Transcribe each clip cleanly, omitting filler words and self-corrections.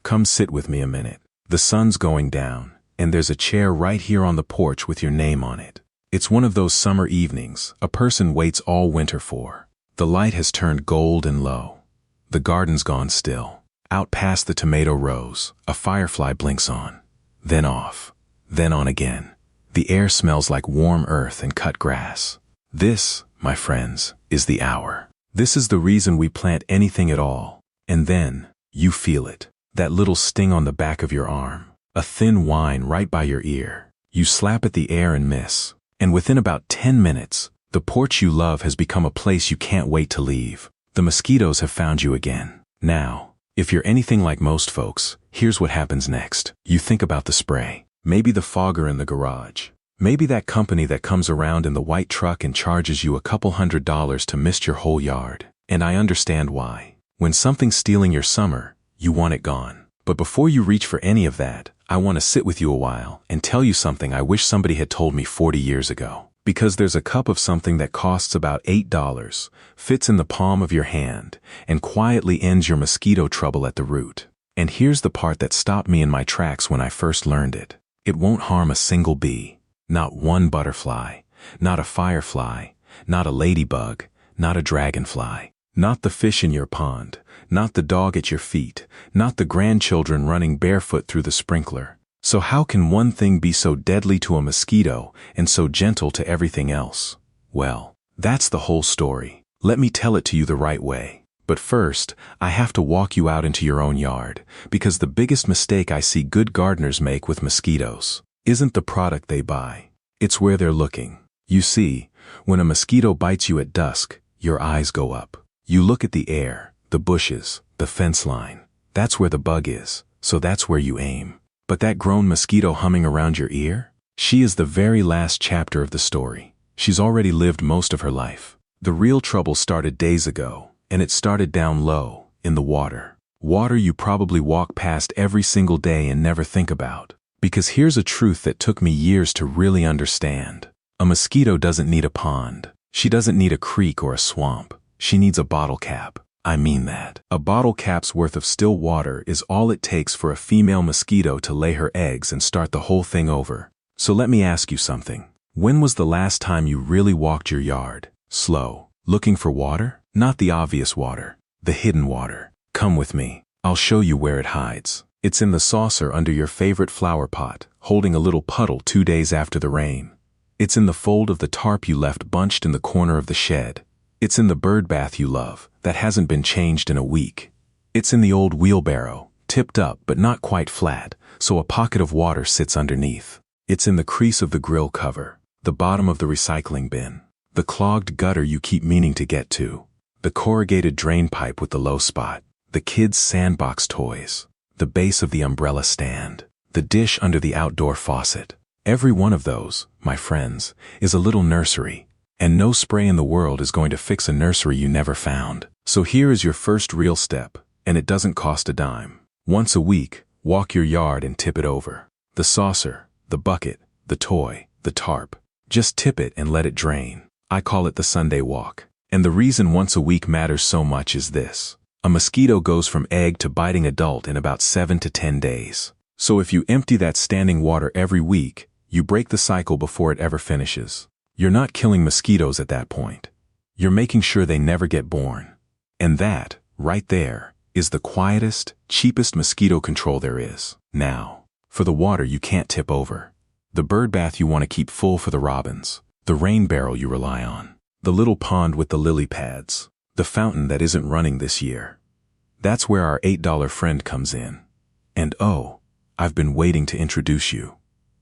Come sit with me a minute. The sun's going down, and there's a chair right here on the porch with your name on it. It's one of those summer evenings a person waits all winter for. The light has turned gold and low. The garden's gone still. Out past the tomato rows, a firefly blinks on. Then off. Then on again. The air smells like warm earth and cut grass. This, my friends, is the hour. This is the reason we plant anything at all. And then, you feel it. That little sting on the back of your arm. A thin whine right by your ear. You slap at the air and miss. And within about 10 minutes, the porch you love has become a place you can't wait to leave. The mosquitoes have found you again. Now, if you're anything like most folks, here's what happens next. You think about the spray. Maybe the fogger in the garage. Maybe that company that comes around in the white truck and charges you a couple $100s to mist your whole yard. And I understand why. When something's stealing your summer, you want it gone. But before you reach for any of that, I want to sit with you a while and tell you something I wish somebody had told me 40 years ago. Because there's a cup of something that costs about $8, fits in the palm of your hand, and quietly ends your mosquito trouble at the root. And here's the part that stopped me in my tracks when I first learned it. It won't harm a single bee. Not one butterfly, not a firefly, not a ladybug, not a dragonfly, not the fish in your pond, not the dog at your feet, not the grandchildren running barefoot through the sprinkler. So how can one thing be so deadly to a mosquito and so gentle to everything else? Well, that's the whole story. Let me tell it to you the right way. But first, I have to walk you out into your own yard, because the biggest mistake I see good gardeners make with mosquitoes isn't the product they buy. It's where they're looking. You see, when a mosquito bites you at dusk, your eyes go up. You look at the air, the bushes, the fence line. That's where the bug is, so that's where you aim. But that grown mosquito humming around your ear? She is the very last chapter of the story. She's already lived most of her life. The real trouble started days ago, and it started down low, in the water. Water you probably walk past every single day and never think about. Because here's a truth that took me years to really understand. A mosquito doesn't need a pond. She doesn't need a creek or a swamp. She needs a bottle cap. I mean that. A bottle cap's worth of still water is all it takes for a female mosquito to lay her eggs and start the whole thing over. So let me ask you something. When was the last time you really walked your yard, slow, looking for water? Not the obvious water, the hidden water. Come with me. I'll show you where it hides. It's in the saucer under your favorite flower pot, holding a little puddle 2 days after the rain. It's in the fold of the tarp you left bunched in the corner of the shed. It's in the bird bath you love, that hasn't been changed in a week. It's in the old wheelbarrow, tipped up but not quite flat, so a pocket of water sits underneath. It's in the crease of the grill cover, the bottom of the recycling bin, the clogged gutter you keep meaning to get to, the corrugated drain pipe with the low spot, the kids' sandbox toys, the base of the umbrella stand, the dish under the outdoor faucet. Every one of those, my friends, is a little nursery. And no spray in the world is going to fix a nursery you never found. So here is your first real step, and it doesn't cost a dime. Once a week, walk your yard and tip it over. The saucer, the bucket, the toy, the tarp. Just tip it and let it drain. I call it the Sunday walk. And the reason once a week matters so much is this. A mosquito goes from egg to biting adult in about 7 to 10 days. So if you empty that standing water every week, you break the cycle before it ever finishes. You're not killing mosquitoes at that point. You're making sure they never get born. And that, right there, is the quietest, cheapest mosquito control there is. Now, for the water you can't tip over. The bird bath you want to keep full for the robins. The rain barrel you rely on. The little pond with the lily pads. The fountain that isn't running this year. That's where our $8 friend comes in. And oh, I've been waiting to introduce you.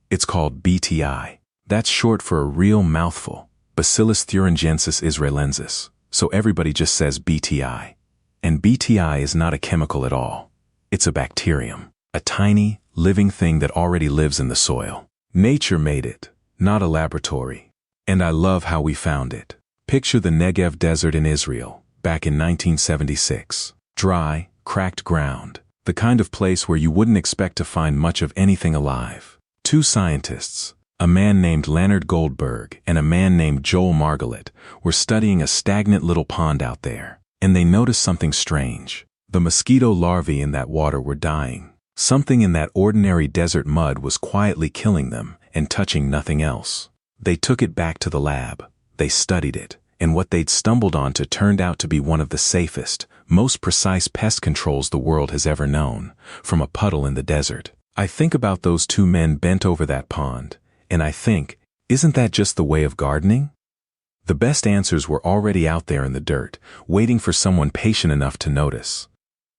It's called BTI. That's short for a real mouthful, Bacillus thuringiensis israelensis, so everybody just says BTI. And BTI is not a chemical at all. It's a bacterium, a tiny, living thing that already lives in the soil. Nature made it, not a laboratory. And I love how we found it. Picture the Negev desert in Israel, back in 1976. Dry, cracked ground, the kind of place where you wouldn't expect to find much of anything alive. 2 scientists, a man named Leonard Goldberg and a man named Joel Margalit, were studying a stagnant little pond out there, and they noticed something strange. The mosquito larvae in that water were dying, Something in that ordinary desert mud was quietly killing them and touching nothing else. They took it back to the lab. They studied it, and what they'd stumbled onto turned out to be one of the safest, most precise pest controls the world has ever known, from a puddle in the desert. I think about those two men bent over that pond, and I think, isn't that just the way of gardening? The best answers were already out there in the dirt, waiting for someone patient enough to notice.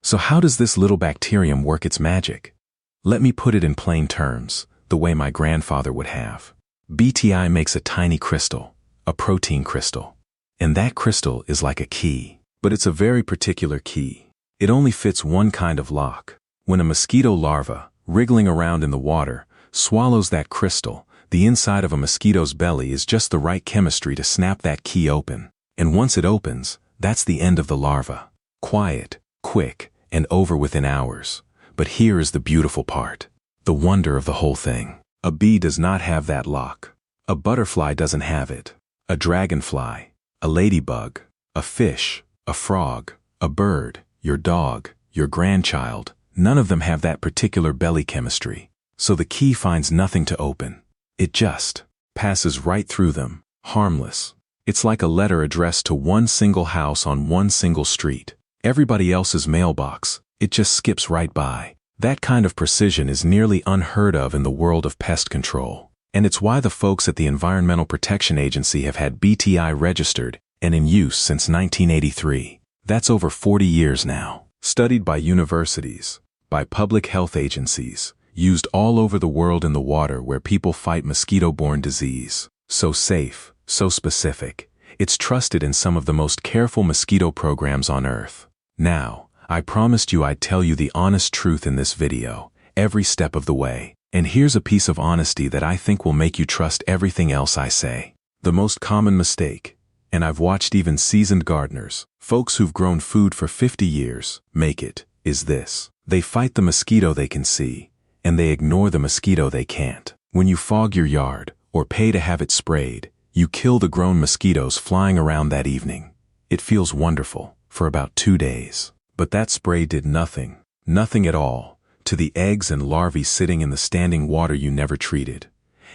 So how does this little bacterium work its magic? Let me put it in plain terms, the way my grandfather would have. BTI makes a tiny crystal, a protein crystal. And that crystal is like a key. But it's a very particular key. It only fits one kind of lock. When a mosquito larva, wriggling around in the water, swallows that crystal, the inside of a mosquito's belly is just the right chemistry to snap that key open. And once it opens, that's the end of the larva. Quiet, quick, and over within hours. But here is the beautiful part. The wonder of the whole thing. A bee does not have that lock. A butterfly doesn't have it. A dragonfly, a ladybug, a fish, a frog, a bird, your dog, your grandchild, none of them have that particular belly chemistry. So the key finds nothing to open. It just passes right through them, harmless. It's like a letter addressed to one single house on one single street. Everybody else's mailbox, it just skips right by. That kind of precision is nearly unheard of in the world of pest control. And it's why the folks at the Environmental Protection Agency have had BTI registered and in use since 1983. That's over 40 years now. Studied by universities, by public health agencies, used all over the world in the water where people fight mosquito-borne disease. So safe, so specific. It's trusted in some of the most careful mosquito programs on Earth. Now, I promised you I'd tell you the honest truth in this video, every step of the way. And here's a piece of honesty that I think will make you trust everything else I say. The most common mistake, and I've watched even seasoned gardeners, folks who've grown food for 50 years, make it, is this. They fight the mosquito they can see, and they ignore the mosquito they can't. When you fog your yard, or pay to have it sprayed, you kill the grown mosquitoes flying around that evening. It feels wonderful, for about 2 days. But that spray did nothing, nothing at all, to the eggs and larvae sitting in the standing water you never treated.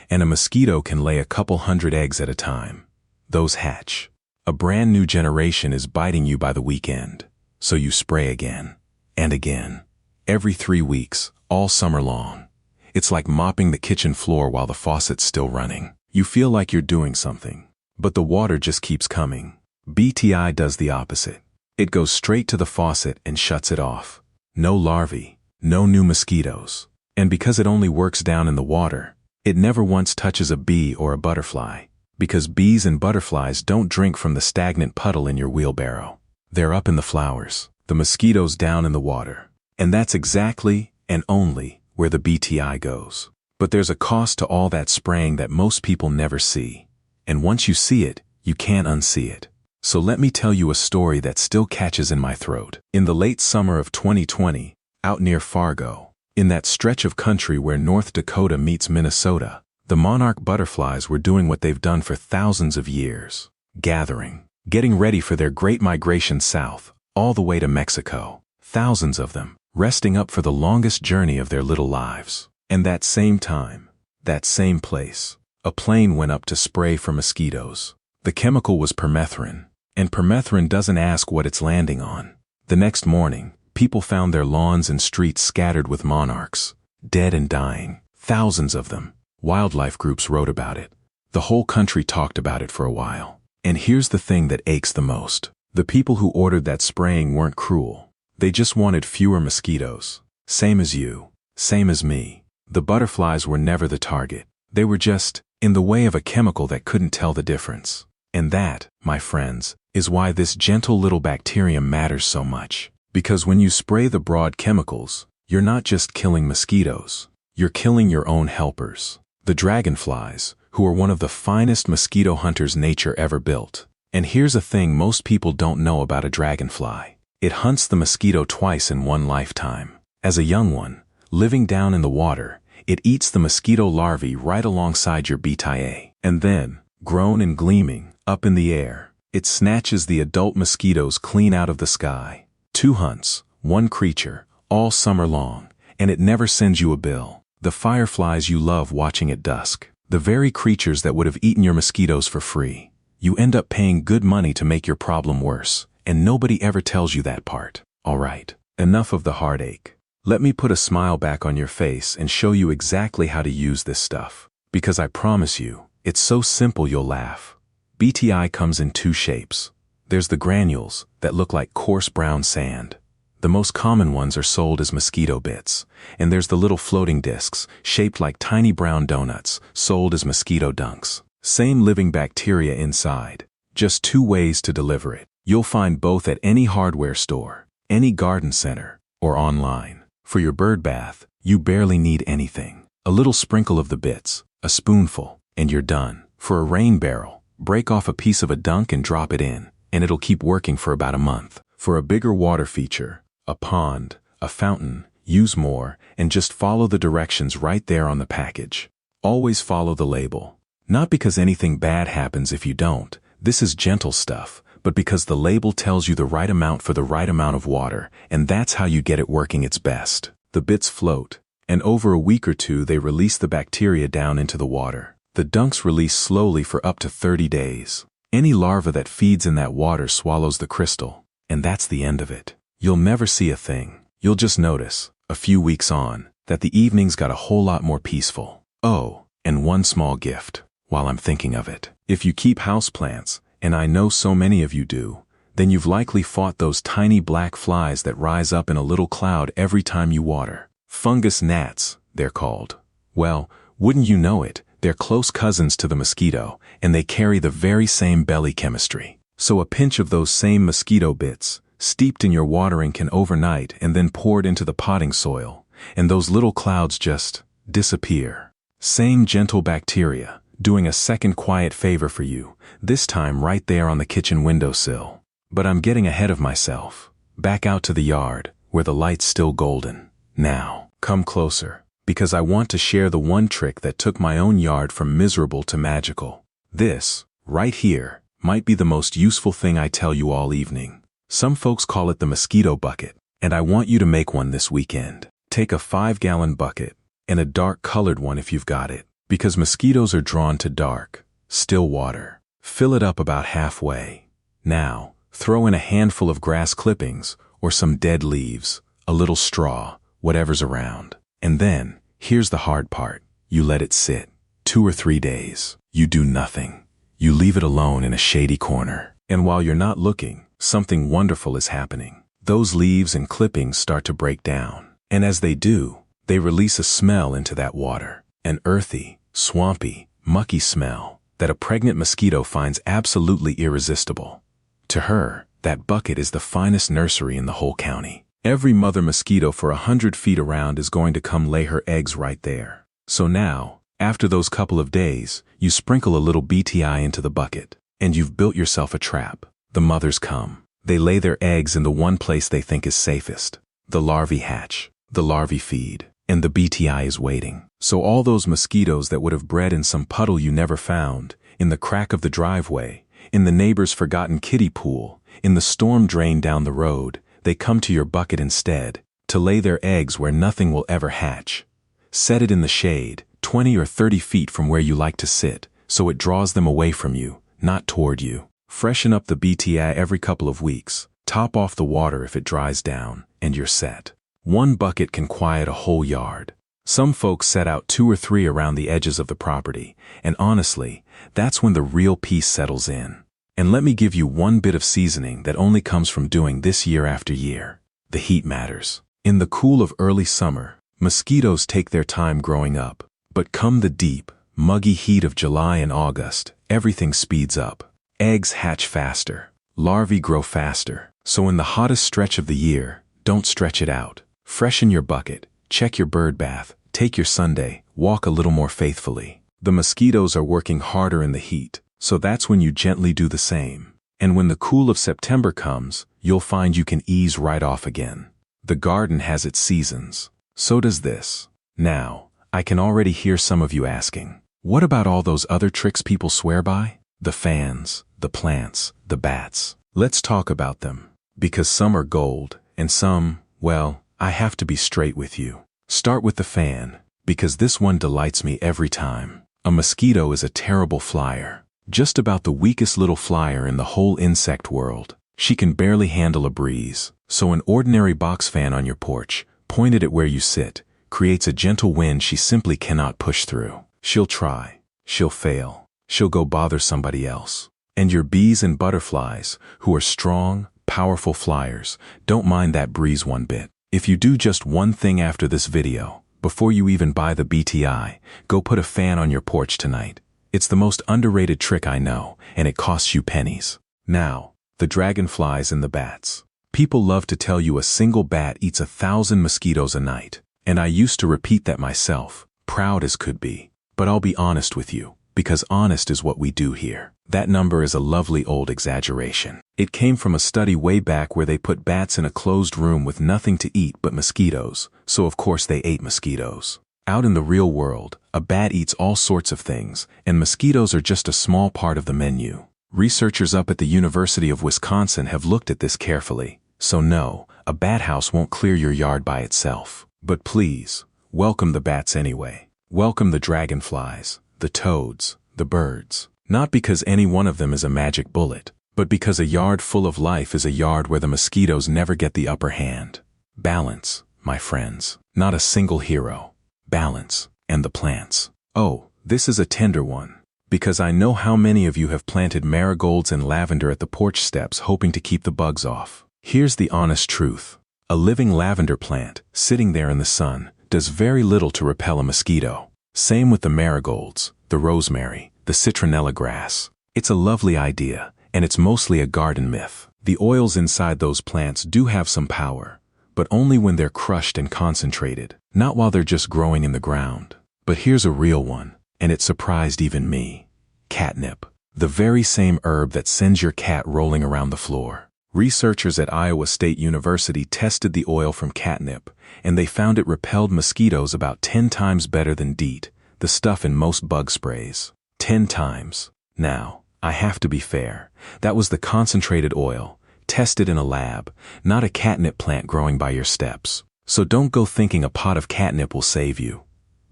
And a mosquito can lay a couple hundred eggs at a time. Those hatch. A brand new generation is biting you by the weekend. So you spray again, and again. Every 3 weeks, all summer long. It's like mopping the kitchen floor while the faucet's still running. You feel like you're doing something, but the water just keeps coming. BTI does the opposite. It goes straight to the faucet and shuts it off. No larvae, no new mosquitoes. And because it only works down in the water, it never once touches a bee or a butterfly. Because bees and butterflies don't drink from the stagnant puddle in your wheelbarrow. They're up in the flowers, the mosquitoes down in the water. And that's exactly, and only, where the BTI goes. But there's a cost to all that spraying that most people never see. And once you see it, you can't unsee it. So let me tell you a story that still catches in my throat. In the late summer of 2020, out near Fargo, in that stretch of country where North Dakota meets Minnesota, the monarch butterflies were doing what they've done for thousands of years. Gathering, getting ready for their great migration south, all the way to Mexico. Thousands of them, resting up for the longest journey of their little lives. And that same time, that same place, a plane went up to spray for mosquitoes. The chemical was permethrin, and permethrin doesn't ask what it's landing on. The next morning, people found their lawns and streets scattered with monarchs, dead and dying, thousands of them. Wildlife groups wrote about it. The whole country talked about it for a while. And here's the thing that aches the most. The people who ordered that spraying weren't cruel. They just wanted fewer mosquitoes. Same as you, same as me. The butterflies were never the target. They were just in the way of a chemical that couldn't tell the difference. And that, my friends, is why this gentle little bacterium matters so much. Because when you spray the broad chemicals, you're not just killing mosquitoes. You're killing your own helpers. The dragonflies, who are one of the finest mosquito hunters nature ever built. And here's a thing most people don't know about a dragonfly. It hunts the mosquito twice in one lifetime. As a young one, living down in the water, it eats the mosquito larvae right alongside your BTI. And then, grown and gleaming, up in the air, it snatches the adult mosquitoes clean out of the sky. 2 hunts, 1 creature, all summer long, and it never sends you a bill. The fireflies you love watching at dusk. The very creatures that would have eaten your mosquitoes for free. You end up paying good money to make your problem worse, and nobody ever tells you that part. All right, enough of the heartache. Let me put a smile back on your face and show you exactly how to use this stuff. Because I promise you, it's so simple you'll laugh. BTI comes in two shapes. There's the granules that look like coarse brown sand. The most common ones are sold as mosquito bits, and there's the little floating discs, shaped like tiny brown donuts, sold as mosquito dunks. Same living bacteria inside, just two ways to deliver it. You'll find both at any hardware store, any garden center, or online. For your bird bath, you barely need anything. A little sprinkle of the bits, a spoonful, and you're done. For a rain barrel, break off a piece of a dunk and drop it in, and it'll keep working for about a month. For a bigger water feature, a pond, a fountain, use more, and just follow the directions right there on the package. Always follow the label. Not because anything bad happens if you don't, this is gentle stuff, but because the label tells you the right amount for the right amount of water, and that's how you get it working its best. The bits float, and over a week or two they release the bacteria down into the water. The dunks release slowly for up to 30 days. Any larva that feeds in that water swallows the crystal, and that's the end of it. You'll never see a thing. You'll just notice, a few weeks on, that the evenings got a whole lot more peaceful. Oh, and one small gift, while I'm thinking of it. If you keep houseplants, and I know so many of you do, then you've likely fought those tiny black flies that rise up in a little cloud every time you water. Fungus gnats, they're called. Well, wouldn't you know it, they're close cousins to the mosquito, and they carry the very same belly chemistry. So a pinch of those same mosquito bits, steeped in your watering can overnight and then poured into the potting soil, and those little clouds just disappear. Same gentle bacteria, doing a second quiet favor for you, this time right there on the kitchen windowsill. But I'm getting ahead of myself. Back out to the yard, where the light's still golden. Now, come closer, because I want to share the one trick that took my own yard from miserable to magical. This, right here, might be the most useful thing I tell you all evening. Some folks call it the mosquito bucket, and I want you to make one this weekend. Take a 5-gallon bucket, and a dark-colored one if you've got it, because mosquitoes are drawn to dark, still water. Fill it up about halfway. Now, throw in a handful of grass clippings, or some dead leaves, a little straw, whatever's around. And then, here's the hard part. You let it sit. 2 or 3 days. You do nothing. You leave it alone in a shady corner. And while you're not looking, something wonderful is happening. Those leaves and clippings start to break down. And as they do, they release a smell into that water. An earthy, swampy, mucky smell that a pregnant mosquito finds absolutely irresistible. To her, that bucket is the finest nursery in the whole county. Every mother mosquito for 100 feet around is going to come lay her eggs right there. So now, after those couple of days, you sprinkle a little BTI into the bucket, and you've built yourself a trap. The mothers come. They lay their eggs in the one place they think is safest. The larvae hatch, the larvae feed, and the BTI is waiting. So all those mosquitoes that would have bred in some puddle you never found, in the crack of the driveway, in the neighbor's forgotten kiddie pool, in the storm drain down the road, they come to your bucket instead, to lay their eggs where nothing will ever hatch. Set it in the shade, 20 or 30 feet from where you like to sit, so it draws them away from you, not toward you. Freshen up the BTI every couple of weeks, top off the water if it dries down, and you're set. One bucket can quiet a whole yard. Some folks set out 2 or 3 around the edges of the property, and honestly, that's when the real peace settles in. And let me give you one bit of seasoning that only comes from doing this year after year. The heat matters. In the cool of early summer, mosquitoes take their time growing up. But come the deep, muggy heat of July and August, everything speeds up. Eggs hatch faster. Larvae grow faster. So in the hottest stretch of the year, don't stretch it out. Freshen your bucket, check your bird bath, take your Sunday, walk a little more faithfully. The mosquitoes are working harder in the heat, so that's when you gently do the same. And when the cool of September comes, you'll find you can ease right off again. The garden has its seasons. So does this. Now, I can already hear some of you asking, what about all those other tricks people swear by? The fans, the plants, the bats. Let's talk about them. Because some are gold, and some, well, I have to be straight with you. Start with the fan, because this one delights me every time. A mosquito is a terrible flyer. Just about the weakest little flyer in the whole insect world. She can barely handle a breeze, so an ordinary box fan on your porch, pointed at where you sit, creates a gentle wind she simply cannot push through. She'll try. She'll fail. She'll go bother somebody else. And your bees and butterflies, who are strong, powerful flyers, don't mind that breeze one bit. If you do just one thing after this video, before you even buy the BTI, go put a fan on your porch tonight. It's the most underrated trick I know, and it costs you pennies. Now, the dragonflies and the bats. People love to tell you a single bat eats 1,000 mosquitoes a night, and I used to repeat that myself, proud as could be. But I'll be honest with you, because honest is what we do here. That number is a lovely old exaggeration. It came from a study way back where they put bats in a closed room with nothing to eat but mosquitoes, so of course they ate mosquitoes. Out in the real world, a bat eats all sorts of things, and mosquitoes are just a small part of the menu. Researchers up at the University of Wisconsin have looked at this carefully, so no, a bat house won't clear your yard by itself. But please, welcome the bats anyway. Welcome the dragonflies, the toads, the birds. Not because any one of them is a magic bullet, but because a yard full of life is a yard where the mosquitoes never get the upper hand. Balance, my friends. Not a single hero. Balance, and the plants. Oh, this is a tender one, because I know how many of you have planted marigolds and lavender at the porch steps hoping to keep the bugs off. Here's the honest truth. A living lavender plant, sitting there in the sun, does very little to repel a mosquito. Same with the marigolds, the rosemary, the citronella grass. It's a lovely idea, and it's mostly a garden myth. The oils inside those plants do have some power, but only when they're crushed and concentrated, not while they're just growing in the ground. But here's a real one, and it surprised even me. Catnip, the very same herb that sends your cat rolling around the floor. Researchers at Iowa State University tested the oil from catnip, and they found it repelled mosquitoes about 10 times better than DEET, the stuff in most bug sprays. 10 times. Now, I have to be fair. That was the concentrated oil, tested in a lab, not a catnip plant growing by your steps. So don't go thinking a pot of catnip will save you.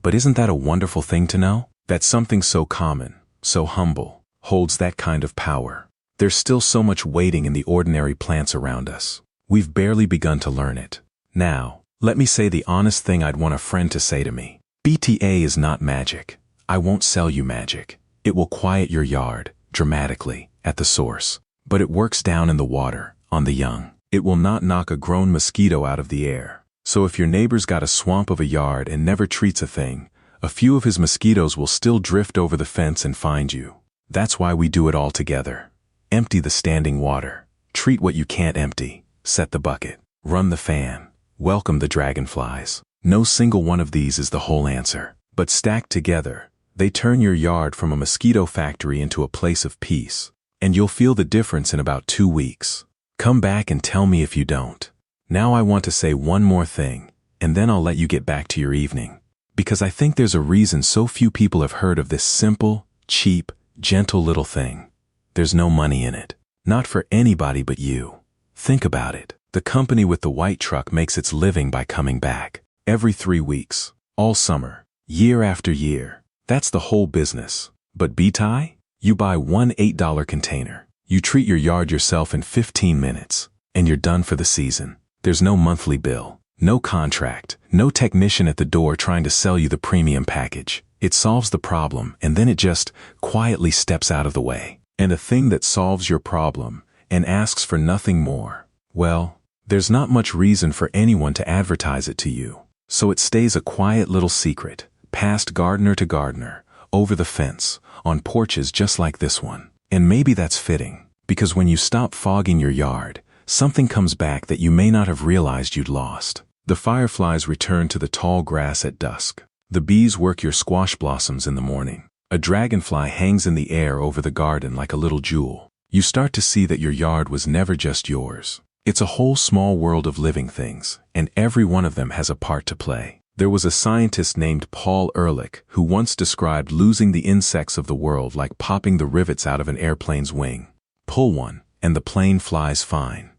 But isn't that a wonderful thing to know? That something so common, so humble, holds that kind of power. There's still so much waiting in the ordinary plants around us. We've barely begun to learn it. Now, let me say the honest thing I'd want a friend to say to me. BTA is not magic. I won't sell you magic. It will quiet your yard, dramatically, at the source. But it works down in the water, on the young. It will not knock a grown mosquito out of the air. So if your neighbor's got a swamp of a yard and never treats a thing, a few of his mosquitoes will still drift over the fence and find you. That's why we do it all together. Empty the standing water. Treat what you can't empty. Set the bucket. Run the fan. Welcome the dragonflies. No single one of these is the whole answer. But stacked together, they turn your yard from a mosquito factory into a place of peace. And you'll feel the difference in about 2 weeks. Come back and tell me if you don't. Now I want to say one more thing, and then I'll let you get back to your evening. Because I think there's a reason so few people have heard of this simple, cheap, gentle little thing. There's no money in it. Not for anybody but you. Think about it. The company with the white truck makes its living by coming back. Every 3 weeks. All summer. Year after year. That's the whole business. But BTI? You buy one $8 container. You treat your yard yourself in 15 minutes. And you're done for the season. There's no monthly bill. No contract. No technician at the door trying to sell you the premium package. It solves the problem, and then it just quietly steps out of the way. And a thing that solves your problem and asks for nothing more. Well, there's not much reason for anyone to advertise it to you. So it stays a quiet little secret, passed gardener to gardener, over the fence, on porches just like this one. And maybe that's fitting, because when you stop fogging your yard, something comes back that you may not have realized you'd lost. The fireflies return to the tall grass at dusk. The bees work your squash blossoms in the morning. A dragonfly hangs in the air over the garden like a little jewel. You start to see that your yard was never just yours. It's a whole small world of living things, and every one of them has a part to play. There was a scientist named Paul Ehrlich who once described losing the insects of the world like popping the rivets out of an airplane's wing. Pull one, and the plane flies fine.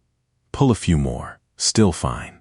Pull a few more, still fine.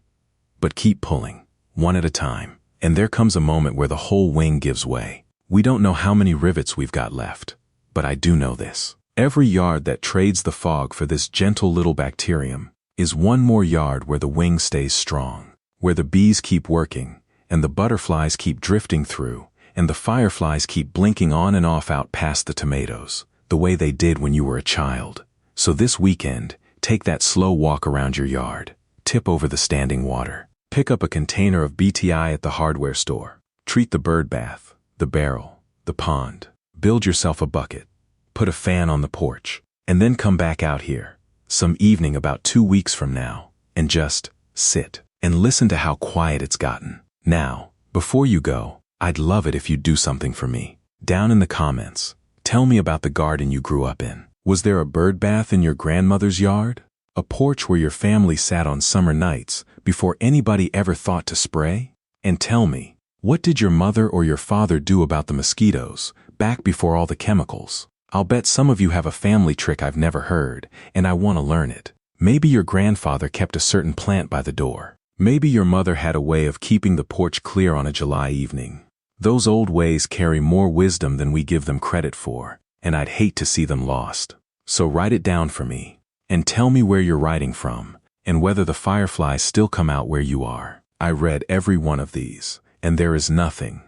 But keep pulling, one at a time, And there comes a moment where the whole wing gives way. We don't know how many rivets we've got left, but I do know this. Every yard that trades the fog for this gentle little bacterium is one more yard where the wing stays strong, where the bees keep working, and the butterflies keep drifting through, and the fireflies keep blinking on and off out past the tomatoes, the way they did when you were a child. So this weekend, take that slow walk around your yard, tip over the standing water, pick up a container of BTI at the hardware store, treat the bird bath, the barrel, the pond, build yourself a bucket, put a fan on the porch, and then come back out here, some evening about 2 weeks from now, and just sit and listen to how quiet it's gotten. Now, before you go, I'd love it if you'd do something for me. Down in the comments, tell me about the garden you grew up in. Was there a bird bath in your grandmother's yard? A porch where your family sat on summer nights before anybody ever thought to spray? And tell me, what did your mother or your father do about the mosquitoes back before all the chemicals? I'll bet some of you have a family trick I've never heard, and I want to learn it. Maybe your grandfather kept a certain plant by the door. Maybe your mother had a way of keeping the porch clear on a July evening. Those old ways carry more wisdom than we give them credit for, and I'd hate to see them lost. So write it down for me, and tell me where you're writing from, and whether the fireflies still come out where you are. I read every one of these, and there is nothing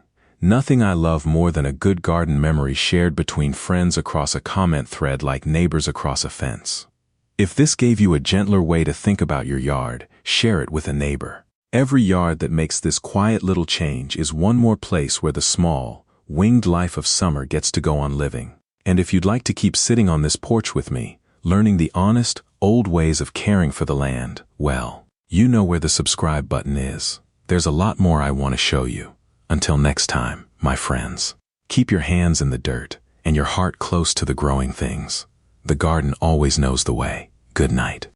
I love more than a good garden memory shared between friends across a comment thread like neighbors across a fence. If this gave you a gentler way to think about your yard, share it with a neighbor. Every yard that makes this quiet little change is one more place where the small, winged life of summer gets to go on living. And if you'd like to keep sitting on this porch with me, learning the honest, old ways of caring for the land, well, you know where the subscribe button is. There's a lot more I want to show you. Until next time, my friends, keep your hands in the dirt and your heart close to the growing things. The garden always knows the way. Good night.